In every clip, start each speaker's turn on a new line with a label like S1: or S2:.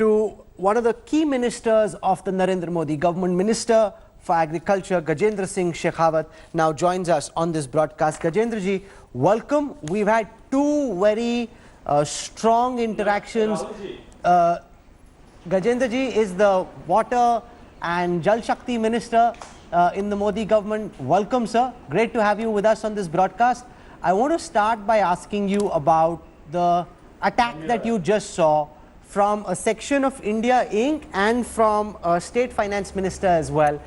S1: to one of the key ministers of the Narendra Modi government. Minister for Agriculture, Gajendra Singh Shekhawat, now joins us on this broadcast. Gajendra ji, welcome. We've had two very strong interactions. Gajendra ji is the Water and Jal Shakti Minister in the Modi government. Welcome, sir. Great to have you with us on this broadcast. I want to start by asking you about the attack that you just saw from a section of India Inc. and from a state finance minister as well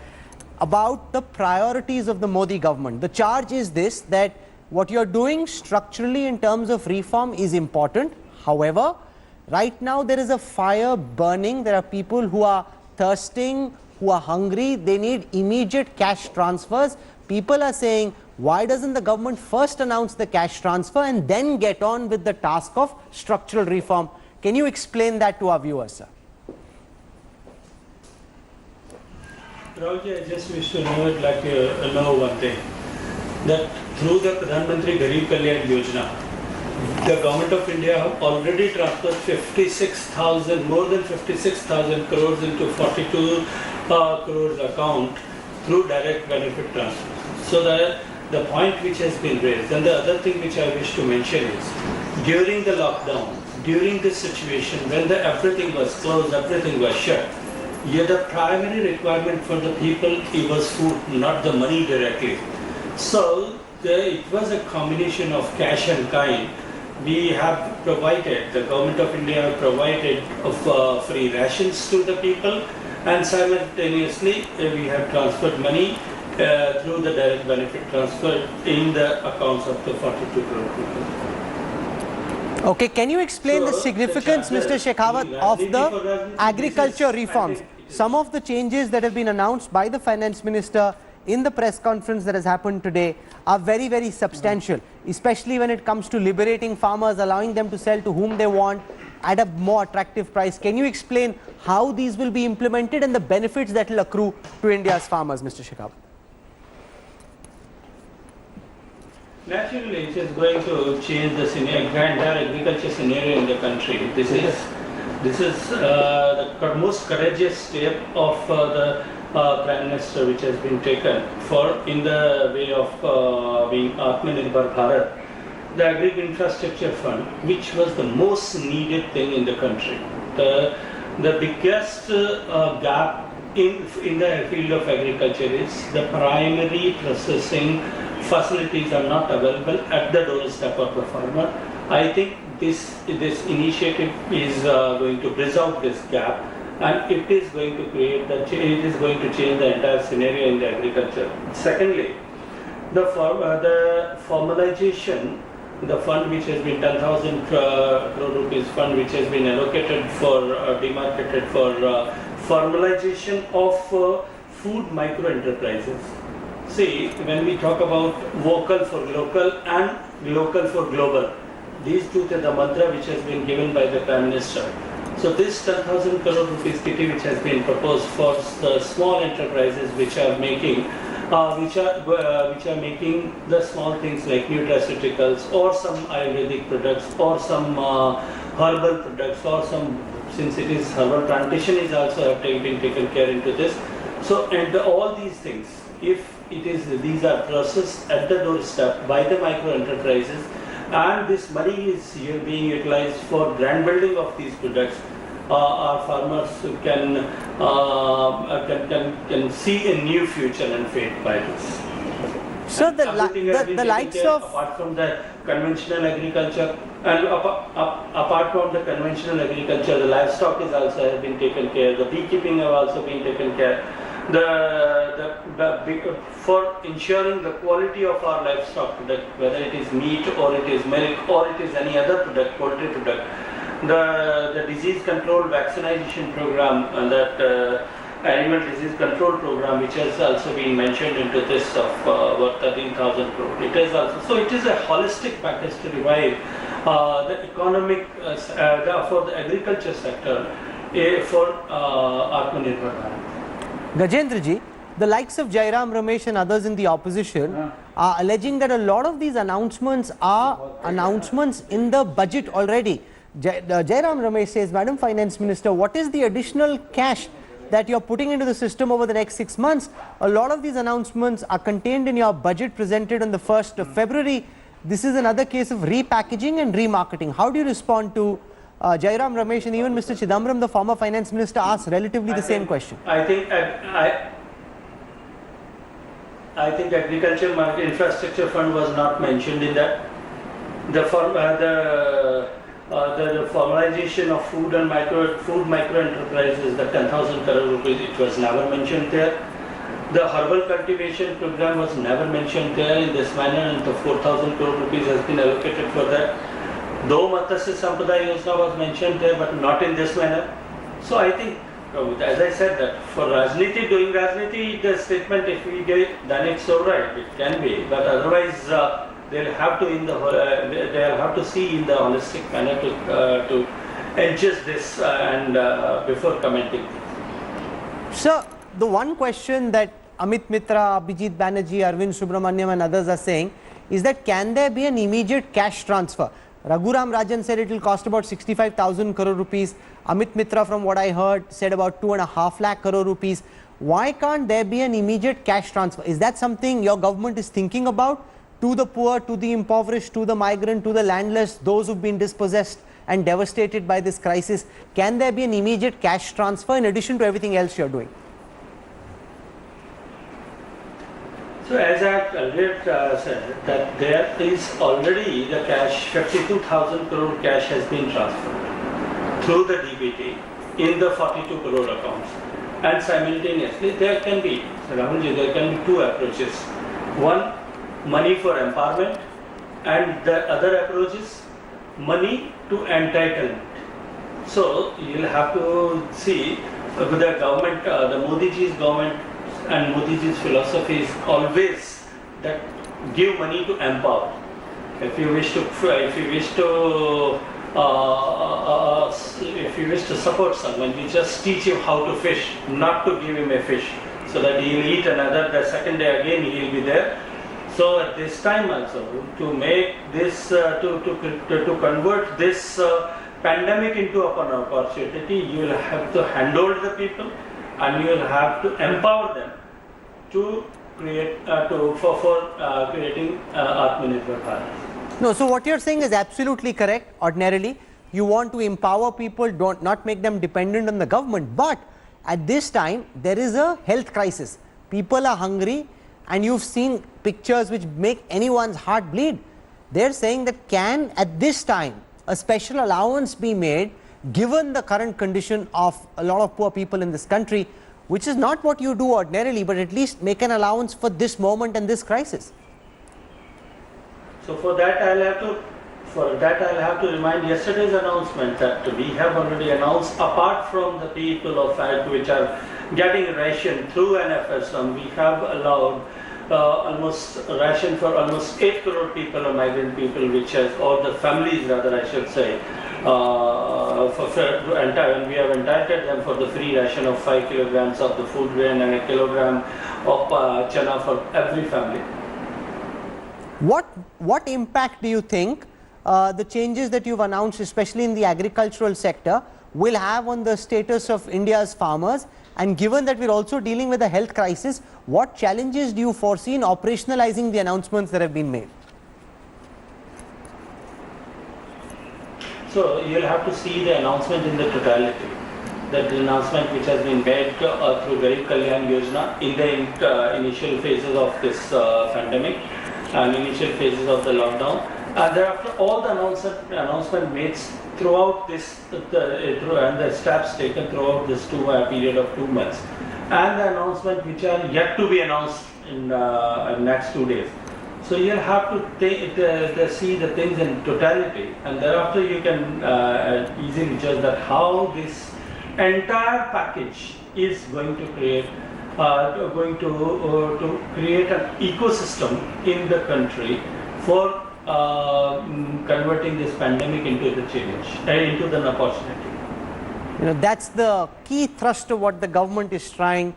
S1: about the priorities of the Modi government. The charge is this, that what you're doing structurally in terms of reform is important. However, right now there is a fire burning. There are people who are thirsting, who are hungry. They need immediate cash transfers. People are saying, why doesn't the government first announce the cash transfer and then get on with the task of structural reform? Can you explain that to our viewers, sir?
S2: Rahulji, I just wish to know one thing, that through the Pradhan Mantri Garib Kalyan Yojana, the government of India have already transferred more than 56,000 crores into 42 crores account through direct benefit transfer. So the point which has been raised, and the other thing which I wish to mention is, during the lockdown, during this situation, when everything was closed, everything was shut, yet the primary requirement for the people, it was food, not the money directly. So it was a combination of cash and kind. We have provided, the government of India have provided free rations to the people, and simultaneously we have transferred money through the direct benefit transfer in the accounts of the 42 crore people.
S1: Okay, can you explain the significance, Mr. Shekhawat, of the agriculture reforms? Some of the changes that have been announced by the finance minister in the press conference that has happened today are very, very substantial, especially when it comes to liberating farmers, allowing them to sell to whom they want at a more attractive price. Can you explain how these will be implemented and the benefits that will accrue to India's farmers, Mr. Shekhawat?
S2: Naturally, it is going to change the entire agriculture scenario in the country. This is the most courageous step of the Prime Minister which has been taken in the way of being Atmanirbhar Bharat, the Agri Infrastructure Fund, which was the most needed thing in the country. The biggest gap in the field of agriculture is the primary processing facilities are not available at the doorstep of the farmer. I think this initiative is going to bridge out this gap, and it is going to change the entire scenario in the agriculture. Secondly, the formalization, the fund which has been 10,000 crore rupees fund which has been allocated for demarcated for formalization of food micro enterprises. See, when we talk about vocal for local and local for global, these two are the mantra which has been given by the Prime Minister. So this 10,000 crore rupees kitty which has been proposed for the small enterprises which are making the small things like nutraceuticals or some Ayurvedic products or some herbal products or some, since it is herbal plantation is also been taken care into this. So and all these things, if these are processed at the doorstep by the micro enterprises, and this money is being utilized for brand building of these products, our farmers can see a new future and fate by this.
S1: So the likes of,
S2: apart from the conventional agriculture and apart from the conventional agriculture, the livestock is also has been taken care. The beekeeping have also been taken care. For ensuring the quality of our livestock product, whether it is meat or it is milk or it is any other product, poultry product, the disease control vaccination program and that animal disease control program, which has also been mentioned into this of about 13,000 crore. It is also, so it is a holistic package to revive the economic for the agriculture sector for Atmanirbhar Bharat.
S1: Gajendra ji, the likes of Jairam Ramesh and others in the opposition are alleging that a lot of these announcements are announcements in the budget already. Jairam Ramesh says, Madam Finance Minister, what is the additional cash that you're putting into the system over the next 6 months? A lot of these announcements are contained in your budget presented on the 1st of February. This is another case of repackaging and remarketing. How do you respond to Jairam Ramesh, and even Mr. Chidambaram, the former finance minister, asked relatively the same question?
S2: I think agriculture market infrastructure fund was not mentioned in that. The formalization of food and micro enterprises, the 10,000 crore rupees, it was never mentioned there. The herbal cultivation program was never mentioned there in this manner, and the 4,000 crore rupees has been allocated for that. Though Matsya Sampada Yojana was mentioned there, but not in this manner. So I think, as I said, that for Rajniti, doing Rajniti, the statement, if we get it, then it's all right, it can be. But otherwise, they'll have to see in the holistic manner to adjust this before commenting.
S1: Sir, the one question that Amit Mitra, Abhijit Banerjee, Arvind Subramaniam and others are saying is that can there be an immediate cash transfer? Raghuram Rajan said it will cost about 65,000 crore rupees. Amit Mitra, from what I heard, said about 2.5 lakh crore rupees. Why can't there be an immediate cash transfer? Is that something your government is thinking about? To the poor, to the impoverished, to the migrant, to the landless, those who've been dispossessed and devastated by this crisis. Can there be an immediate cash transfer in addition to everything else you're doing?
S2: So as I have earlier said, that there is already the cash, 52,000 crore cash has been transferred through the DBT in the 42 crore accounts. And simultaneously there can be, Rahulji, there can be two approaches. One, money for empowerment, and the other approach is money to entitlement. So you'll have to see the government, the Modi ji's government and Modi ji's philosophy is always that give money to empower. If you wish to support someone, you just teach him how to fish, not to give him a fish, so that he will eat another. The second day again he will be there. So at this time also, to make this, to convert this pandemic into an opportunity, you will have to handhold the people, and you will have to empower them to create, creating Atmanirbhar Bharat.
S1: No, so what you're saying is absolutely correct. Ordinarily, you want to empower people, not make them dependent on the government. But at this time, there is a health crisis. People are hungry, and you've seen pictures which make anyone's heart bleed. They're saying that can, at this time, a special allowance be made, given the current condition of a lot of poor people in this country, which is not what you do ordinarily, but at least make an allowance for this moment and this crisis.
S2: So for that I'll have to remind yesterday's announcement that we have already announced, apart from the people of Fat which are getting ration through NFSM, we have allowed almost ration for almost 8 crore people, or migrant people, which has, or the families rather I should say, and we have entitled them for the free ration of 5 kilograms of the food grain and a kilogram of chana for every family.
S1: What impact do you think the changes that you've announced, especially in the agricultural sector, will have on the status of India's farmers? And given that we're also dealing with a health crisis, what challenges do you foresee in operationalizing the announcements that have been made?
S2: So you'll have to see the announcement in the totality. That the announcement which has been made through Garib Kalyan Yojana in the initial phases of this pandemic and initial phases of the lockdown, and thereafter all the announcement made throughout this and the steps taken throughout this period of 2 months, and the announcement which are yet to be announced in next 2 days. So you'll have to see the things in totality, and thereafter you can easily judge that how this entire package is going to create an ecosystem in the country for converting this pandemic into the change, into the opportunity.
S1: You know, that's the key thrust of what the government is trying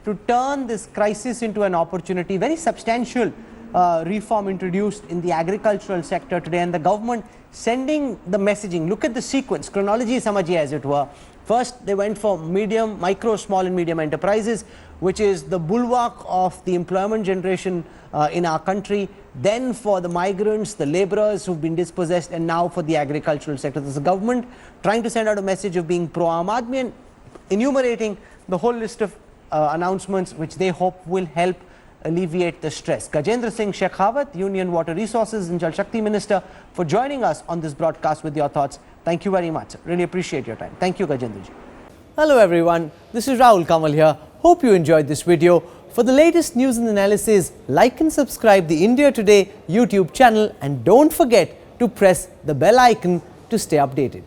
S1: to turn this crisis into an opportunity. Very substantial reform introduced in the agricultural sector today, and the government sending the messaging. Look at the sequence, chronology samajiye as it were. First, they went for medium, micro, small and medium enterprises, which is the bulwark of the employment generation in our country. Then for the migrants, the laborers who've been dispossessed, and now for the agricultural sector. There's a government trying to send out a message of being pro-Aam Aadmi and enumerating the whole list of announcements which they hope will help alleviate the stress. Gajendra Singh Shekhawat, Union Water Resources and Jal Shakti Minister, for joining us on this broadcast with your thoughts. Thank you very much. Really appreciate your time. Thank you, Gajendra ji.
S3: Hello everyone, this is Rahul Kamal here. Hope you enjoyed this video. For the latest news and analysis, like and subscribe the India Today YouTube channel, and don't forget to press the bell icon to stay updated.